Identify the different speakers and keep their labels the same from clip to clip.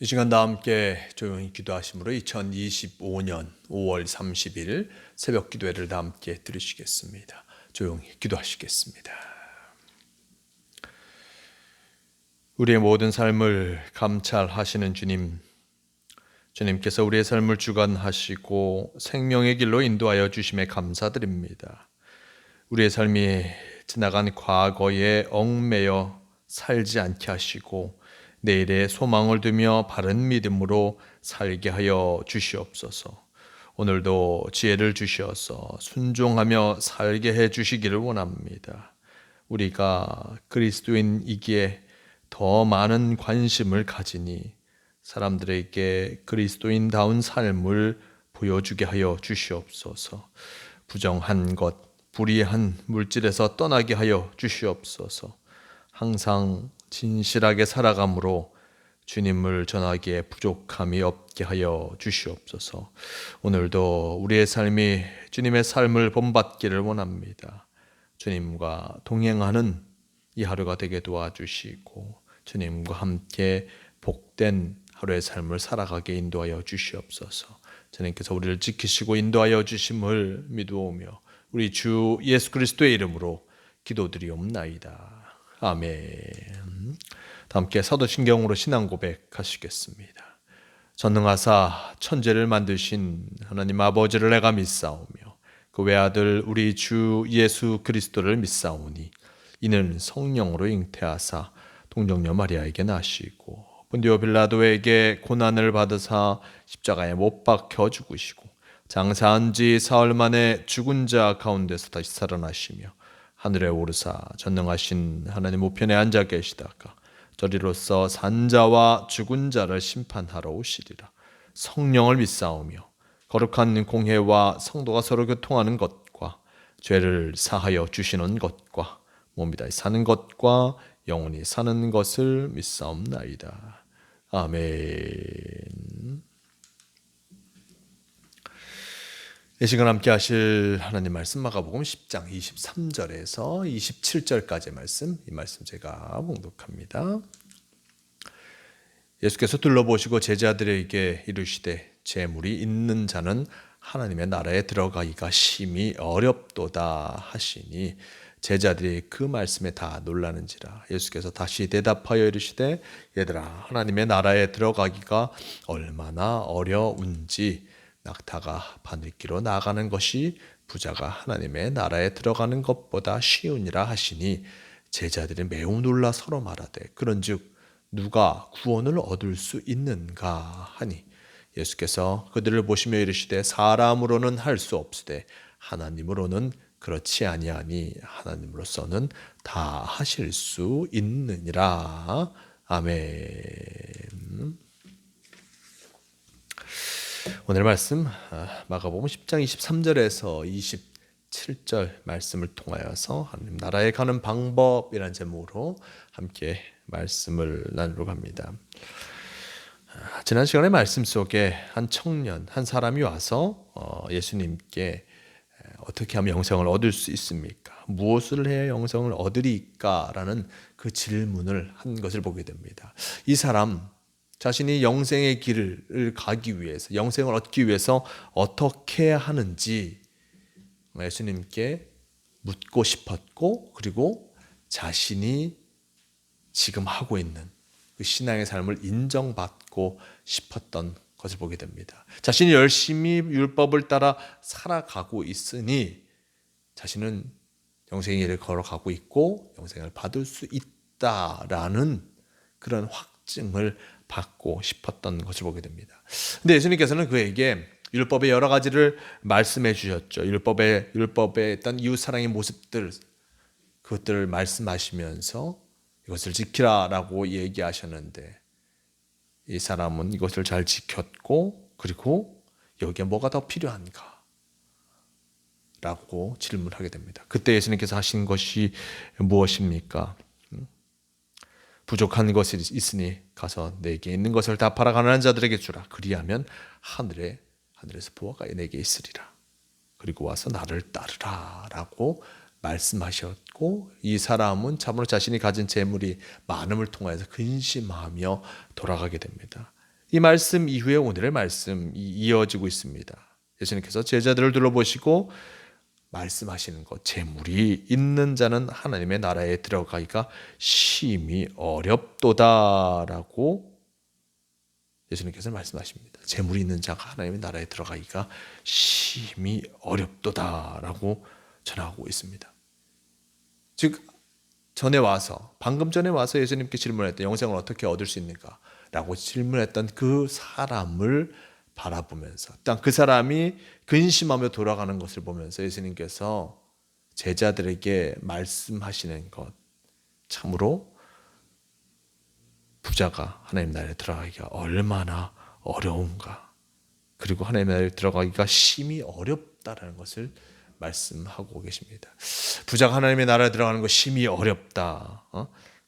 Speaker 1: 이 시간 다 함께 조용히 기도하심으로 2025년 5월 30일 새벽 기도회를 다 함께 들으시겠습니다. 조용히 기도하시겠습니다. 우리의 모든 삶을 감찰하시는 주님, 주님께서 우리의 삶을 주관하시고 생명의 길로 인도하여 주심에 감사드립니다. 우리의 삶이 지나간 과거에 얽매여 살지 않게 하시고 내일에 소망을 두며 바른 믿음으로 살게 하여 주시옵소서. 오늘도 지혜를 주셔서 순종하며 살게 해 주시기를 원합니다. 우리가 그리스도인이기에 더 많은 관심을 가지니 사람들에게 그리스도인다운 삶을 보여주게 하여 주시옵소서. 부정한 것, 불의한 물질에서 떠나게 하여 주시옵소서. 항상 진실하게 살아감으로 주님을 전하기에 부족함이 없게 하여 주시옵소서. 오늘도 우리의 삶이 주님의 삶을 본받기를 원합니다. 주님과 동행하는 이 하루가 되게 도와주시고 주님과 함께 복된 하루의 삶을 살아가게 인도하여 주시옵소서. 주님께서 우리를 지키시고 인도하여 주심을 믿으오며 우리 주 예수 그리스도의 이름으로 기도드리옵나이다. 아멘. 다 함께 사도신경으로 신앙 고백하시겠습니다. 전능하사 천지를 만드신 하나님 아버지를 내가 믿사오며 그 외아들 우리 주 예수 그리스도를 믿사오니 이는 성령으로 잉태하사 동정녀 마리아에게 나시고 본디오 빌라도에게 고난을 받으사 십자가에 못 박혀 죽으시고 장사한 지 사흘 만에 죽은 자 가운데서 다시 살아나시며 하늘에 오르사 전능하신 하나님 우편에 앉아 계시다가 저리로서 산자와 죽은 자를 심판하러 오시리라. 성령을 믿사오며 거룩한 공회와 성도가 서로 교통하는 것과 죄를 사하여 주시는 것과 몸이 다시 사는 것과 영원히 사는 것을 믿사옵나이다. 아멘. 이 시간 함께 하실 하나님 말씀 마가복음 10장 23절에서 27절까지의 말씀, 이 말씀 제가 봉독합니다. 예수께서 둘러보시고 제자들에게 이르시되 재물이 있는 자는 하나님의 나라에 들어가기가 심히 어렵도다 하시니 제자들이 그 말씀에 다 놀라는지라. 예수께서 다시 대답하여 이르시되 얘들아, 하나님의 나라에 들어가기가 얼마나 어려운지 낙타가 바늘기로 나가는 것이 부자가 하나님의 나라에 들어가는 것보다 쉬우니라 하시니 제자들이 매우 놀라 서로 말하되 그런즉 누가 구원을 얻을 수 있는가 하니 예수께서 그들을 보시며 이르시되 사람으로는 할 수 없으되 하나님으로는 그렇지 아니하니 하나님으로서는 다 하실 수 있느니라. 아멘. 오늘 말씀 마가복음 10장 23절에서 27절 말씀을 통하여서 하나님 나라에 가는 방법이라는 제목으로 함께 말씀을 나누려고 합니다. 지난 시간의 말씀 속에 한 청년, 한 사람이 와서 예수님께 어떻게 하면 영생을 얻을 수 있습니까? 무엇을 해야 영생을 얻으리까? 라는 그 질문을 한 것을 보게 됩니다. 이 사람 자신이 영생의 길을 가기 위해서, 영생을 얻기 위해서 어떻게 해야 하는지 예수님께 묻고 싶었고, 그리고 자신이 지금 하고 있는 그 신앙의 삶을 인정받고 싶었던 것을 보게 됩니다. 자신이 열심히 율법을 따라 살아가고 있으니 자신은 영생의 길을 걸어가고 있고 영생을 받을 수 있다라는 그런 확증을 받고 싶었던 것을 보게 됩니다. 근데 예수님께서는 그에게 율법의 여러 가지를 말씀해 주셨죠. 율법에 있던 이웃 사랑의 모습들, 그것들을 말씀하시면서 이것을 지키라라고 얘기하셨는데 이 사람은 이것을 잘 지켰고 그리고 여기에 뭐가 더 필요한가? 라고 질문하게 됩니다. 그때 예수님께서 하신 것이 무엇입니까? 부족한 것이 있으니 가서 내게 있는 것을 다 팔아 가난한 자들에게 주라. 그리하면 하늘에서 보화가 내게 있으리라. 그리고 와서 나를 따르라 라고 말씀하셨고 이 사람은 참으로 자신이 가진 재물이 많음을 통하여서 근심하며 돌아가게 됩니다. 이 말씀 이후에 오늘의 말씀이 이어지고 있습니다. 예수님께서 제자들을 둘러보시고 말씀하시는 것, 재물이 있는 자는 하나님의 나라에 들어가기가 심히 어렵도다라고 예수님께서 말씀하십니다. 재물이 있는 자가 하나님의 나라에 들어가기가 심히 어렵도다라고 전하고 있습니다. 즉 방금 전에 와서 예수님께 질문했던 영생을 어떻게 얻을 수 있는가 라고 질문했던 그 사람을 바라보면서 일단 그 사람이 근심하며 돌아가는 것을 보면서 예수님께서 제자들에게 말씀하시는 것, 참으로 부자가 하나님 나라에 들어가기가 얼마나 어려운가, 그리고 하나님 나라에 들어가기가 심히 어렵다라는 것을 말씀하고 계십니다. 부자가 하나님의 나라에 들어가는 것 심히 어렵다.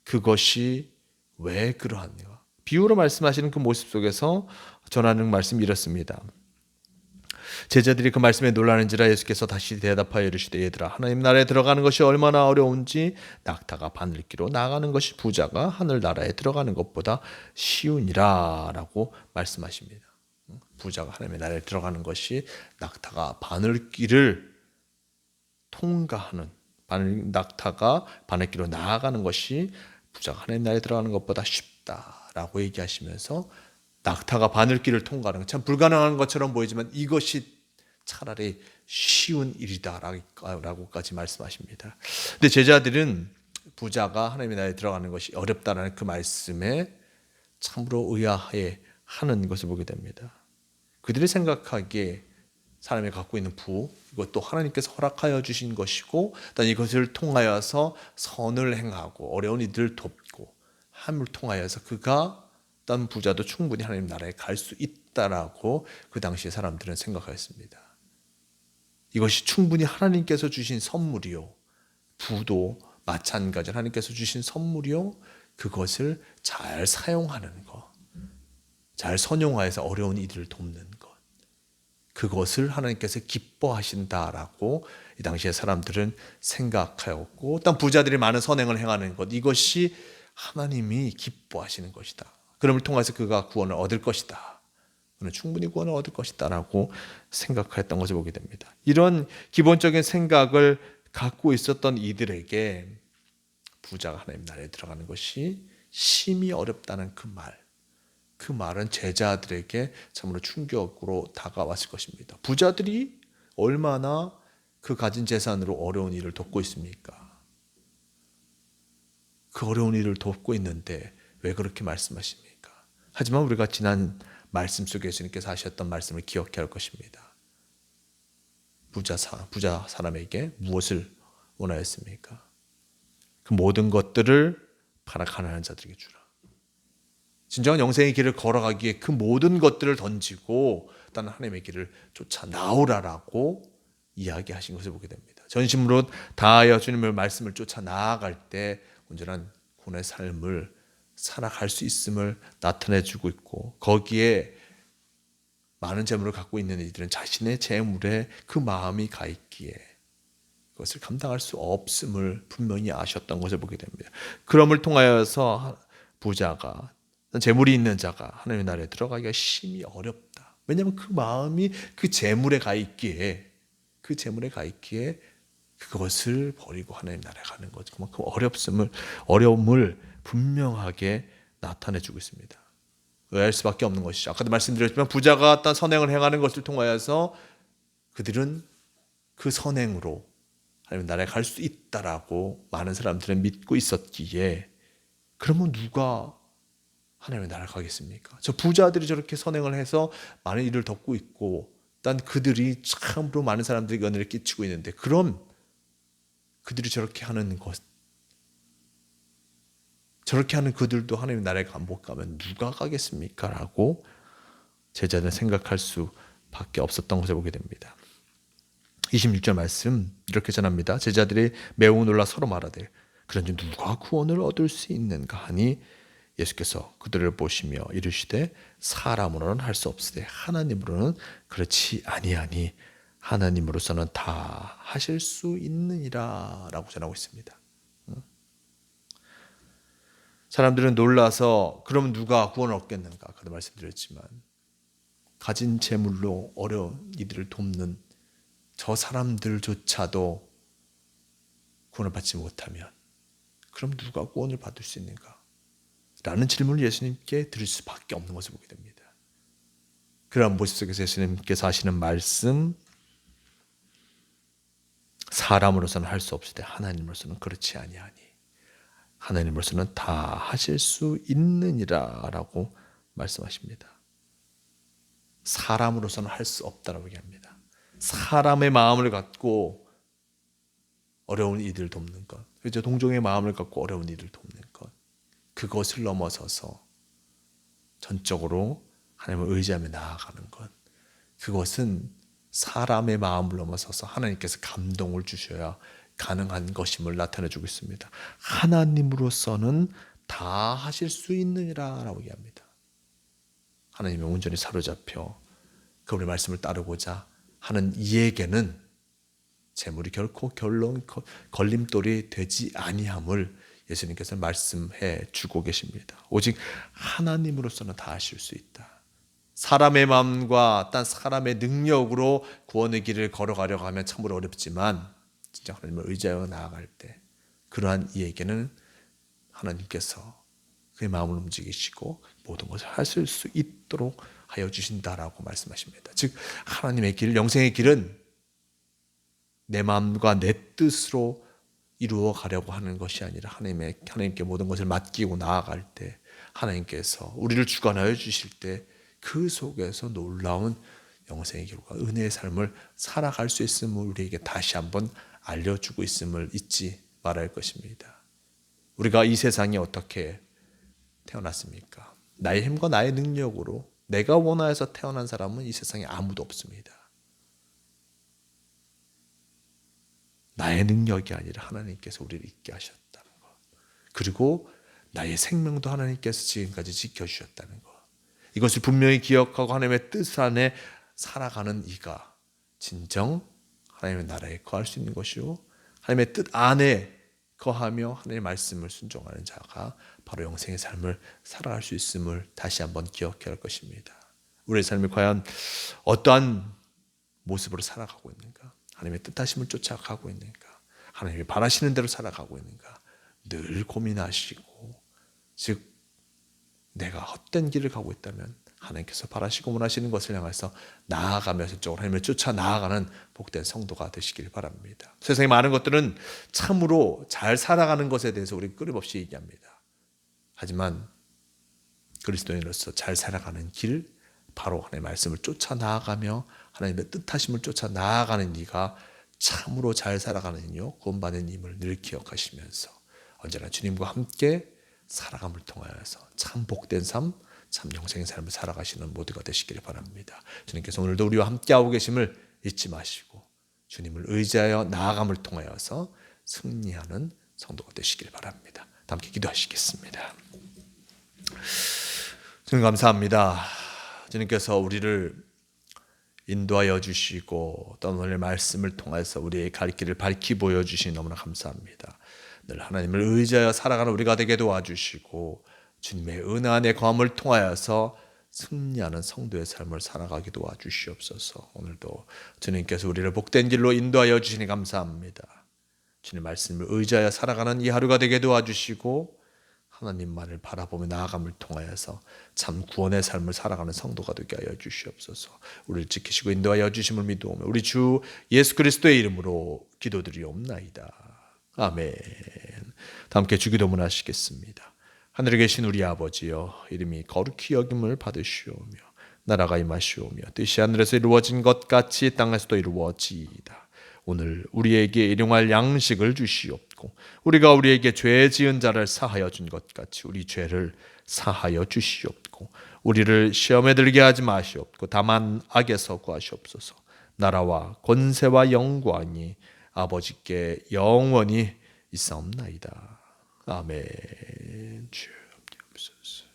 Speaker 1: 그것이 왜 그러한가? 비유로 말씀하시는 그 모습 속에서 전하는 말씀이 이렇습니다. 제자들이 그 말씀에 놀라는지라 예수께서 다시 대답하여 이르시되 얘들아 하나님 나라에 들어가는 것이 얼마나 어려운지 낙타가 바늘기로 나가는 것이 부자가 하늘나라에 들어가는 것보다 쉬우니라 라고 말씀하십니다. 부자가 하나님의 나라에 들어가는 것이 낙타가 바늘길을 통과하는 낙타가 바늘길로 나아가는 것이 부자가 하나님 나라에 들어가는 것보다 쉽다라고 얘기하시면서 낙타가 바늘길을 통과하는 것, 참 불가능한 것처럼 보이지만 이것이 차라리 쉬운 일이다라고까지 말씀하십니다. 근데 제자들은 부자가 하나님의 나라에 들어가는 것이 어렵다라는 그 말씀에 참으로 의아해 하는 것을 보게 됩니다. 그들이 생각하기에 사람이 갖고 있는 이것도 하나님께서 허락하여 주신 것이고 또 이것을 통하여서 선을 행하고 어려운 이들을 돕고 함을 통하여서 그가 어떤 부자도 충분히 하나님 나라에 갈 수 있다라고 그 당시에 사람들은 생각하였습니다. 이것이 충분히 하나님께서 주신 선물이요, 부도 마찬가지로 하나님께서 주신 선물이요, 그것을 잘 사용하는 것, 잘 선용하여서 어려운 이들을 돕는 것, 그것을 하나님께서 기뻐하신다라고 이 당시에 사람들은 생각하였고, 어떤 부자들이 많은 선행을 행하는 것, 이것이 하나님이 기뻐하시는 것이다. 그럼을 통해서 그가 구원을 얻을 것이다. 그는 충분히 구원을 얻을 것이다 라고 생각했던 것을 보게 됩니다. 이런 기본적인 생각을 갖고 있었던 이들에게 부자가 하나님 나라에 들어가는 것이 심히 어렵다는 그 말은 제자들에게 참으로 충격으로 다가왔을 것입니다. 부자들이 얼마나 그 가진 재산으로 어려운 일을 돕고 있습니까? 그 어려운 일을 돕고 있는데 왜 그렇게 말씀하십니까? 하지만 우리가 지난 말씀 속에 예수님께서 하셨던 말씀을 기억해야 할 것입니다. 부자 사람에게 무엇을 원하였습니까? 그 모든 것들을 팔아 가난한 자들에게 주라. 진정한 영생의 길을 걸어가기에 그 모든 것들을 던지고 일단 하나님의 길을 쫓아 나오라라고 이야기하신 것을 보게 됩니다. 전심으로 다하여 주님의 말씀을 쫓아 나아갈 때 온전한 구원의 삶을 살아갈 수 있음을 나타내주고 있고, 거기에 많은 재물을 갖고 있는 이들은 자신의 재물에 그 마음이 가 있기에 그것을 감당할 수 없음을 분명히 아셨던 것을 보게 됩니다. 그럼을 통하여서 부자가, 재물이 있는 자가 하나님의 나라에 들어가기가 심히 어렵다. 왜냐하면 그 마음이 그 재물에 가 있기에 그것을 버리고 하나님 나라에 가는 것, 그만큼 어려움을 분명하게 나타내주고 있습니다. 의아할 수밖에 없는 것이죠. 아까도 말씀드렸지만 부자가 어떤 선행을 행하는 것을 통하여서 그들은 그 선행으로 하나님 나라에 갈 수 있다라고 많은 사람들은 믿고 있었기에, 그러면 누가 하나님의 나라에 가겠습니까? 저 부자들이 저렇게 선행을 해서 많은 일을 돕고 있고, 일단 그들이 참으로 많은 사람들에게 은혜를 끼치고 있는데, 그럼 그들이 저렇게 하는 것, 저렇게 하는 그들도 하나님의 나라에 못 가면 누가 가겠습니까? 라고 제자들은 생각할 수밖에 없었던 것을 보게 됩니다. 26절 말씀 이렇게 전합니다. 제자들이 매우 놀라 서로 말하되 그런지 누가 구원을 얻을 수 있는가 하니 예수께서 그들을 보시며 이르시되 사람으로는 할 수 없으되 하나님으로는 그렇지 아니하니 하나님으로서는 다 하실 수 있느니라 라고 전하고 있습니다. 사람들은 놀라서 그럼 누가 구원을 얻겠는가? 아까도 말씀드렸지만 가진 재물로 어려운 이들을 돕는 저 사람들조차도 구원을 받지 못하면 그럼 누가 구원을 받을 수 있는가? 라는 질문을 예수님께 드릴 수밖에 없는 것을 보게 됩니다. 그러한 모습 속에서 예수님께서 하시는 말씀, 사람으로서는 할 수 없을 때 하나님으로서는 그렇지 아니하니 하나님으로서는 다 하실 수 있느니라 라고 말씀하십니다. 사람으로서는 할 수 없다라고 얘기합니다. 사람의 마음을 갖고 어려운 이들 돕는 것, 그죠? 동정의 마음을 갖고 어려운 이들 돕는 것, 그것을 넘어서서 전적으로 하나님을 의지하며 나아가는 것, 그것은 사람의 마음을 넘어서서 하나님께서 감동을 주셔야 가능한 것임을 나타내주고 있습니다. 하나님으로서는 다 하실 수 있느니라 라고 얘기합니다. 하나님의 온전히 사로잡혀 그분의 말씀을 따르고자 하는 이에게는 재물이 결코 걸림돌이 되지 아니함을 예수님께서 말씀해 주고 계십니다. 오직 하나님으로서는 다 하실 수 있다. 사람의 마음과 딴 사람의 능력으로 구원의 길을 걸어가려고 하면 참으로 어렵지만 진짜 하나님을 의지하여 나아갈 때 그러한 이에게는 하나님께서 그의 마음을 움직이시고 모든 것을 하실 수 있도록 하여 주신다라고 말씀하십니다. 즉 하나님의 길, 영생의 길은 내 마음과 내 뜻으로 이루어 가려고 하는 것이 아니라 하나님께 모든 것을 맡기고 나아갈 때 하나님께서 우리를 주관하여 주실 때 그 속에서 놀라운 영생의 길과 은혜의 삶을 살아갈 수 있음을 우리에게 다시 한번 알려주고 있음을 잊지 말아야 할 것입니다. 우리가 이 세상에 어떻게 태어났습니까? 나의 힘과 나의 능력으로 내가 원하여서 태어난 사람은 이 세상에 아무도 없습니다. 나의 능력이 아니라 하나님께서 우리를 있게 하셨다는 것. 그리고 나의 생명도 하나님께서 지금까지 지켜주셨다는 것. 이것을 분명히 기억하고 하나님의 뜻 안에 살아가는 이가 진정 하나님의 나라에 거할 수 있는 것이요. 하나님의 뜻 안에 거하며 하나님의 말씀을 순종하는 자가 바로 영생의 삶을 살아갈 수 있음을 다시 한번 기억해야 할 것입니다. 우리의 삶이 과연 어떠한 모습으로 살아가고 있는가? 하나님의 뜻하심을 쫓아가고 있는가? 하나님이 바라시는 대로 살아가고 있는가? 늘 고민하시고, 즉 내가 헛된 길을 가고 있다면 하나님께서 바라시고 원하시는 것을 향해서 나아가며 전적으로 하나님을 쫓아 나아가는 복된 성도가 되시길 바랍니다. 세상의 많은 것들은 참으로 잘 살아가는 것에 대해서 우리 끊임없이 얘기합니다. 하지만 그리스도인으로서 잘 살아가는 길, 바로 하나님의 말씀을 쫓아 나아가며 하나님의 뜻하심을 쫓아 나아가는 이가 참으로 잘 살아가는 이요 구원받는 임을 늘 기억하시면서 언제나 주님과 함께 살아감을 통하여서 참 복된 삶, 참 영생의 삶을 살아가시는 모두가 되시기를 바랍니다. 주님께서 오늘도 우리와 함께하고 계심을 잊지 마시고 주님을 의지하여 나아감을 통하여서 승리하는 성도가 되시길 바랍니다. 함께 기도하시겠습니다. 주님 감사합니다. 주님께서 우리를 인도하여 주시고 또 오늘의 말씀을 통해서 우리의 갈 길을 밝히 보여주시니 너무나 감사합니다. 늘 하나님을 의지하여 살아가는 우리가 되게 도와주시고 주님의 은혜 안에 거함을 통하여서 승리하는 성도의 삶을 살아가게 도와주시옵소서. 오늘도 주님께서 우리를 복된 길로 인도하여 주시니 감사합니다. 주님 말씀을 의지하여 살아가는 이 하루가 되게 도와주시고 하나님만을 바라보며 나아감을 통하여서 참 구원의 삶을 살아가는 성도가 되게 하여 주시옵소서. 우리를 지키시고 인도하여 주심을 믿으오며 우리 주 예수 그리스도의 이름으로 기도드리옵나이다. 아멘. 다 함께 주기도문 하시겠습니다. 하늘에 계신 우리 아버지여, 이름이 거룩히 여김을 받으시오며 나라가 임하시오며 뜻이 하늘에서 이루어진 것 같이 땅에서도 이루어지이다. 오늘 우리에게 일용할 양식을 주시옵고 우리가 우리에게 죄 지은 자를 사하여 준 것 같이 우리 죄를 사하여 주시옵고 우리를 시험에 들게 하지 마시옵고 다만 악에서 구하시옵소서. 나라와 권세와 영광이 아버지께 영원히 있사옵나이다. 아멘. 주 함께 하옵소서.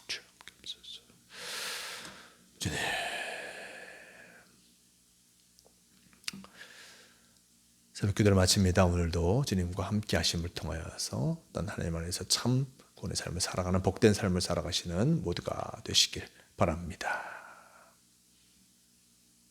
Speaker 1: 주 함께 하옵소서. 주님, 새벽 기도를 마칩니다. 오늘도 주님과 함께 하심을 통하여서 어떤 하나님 안에서 참 구원의 삶을 살아가는 복된 삶을 살아가시는 모두가 되시길 바랍니다.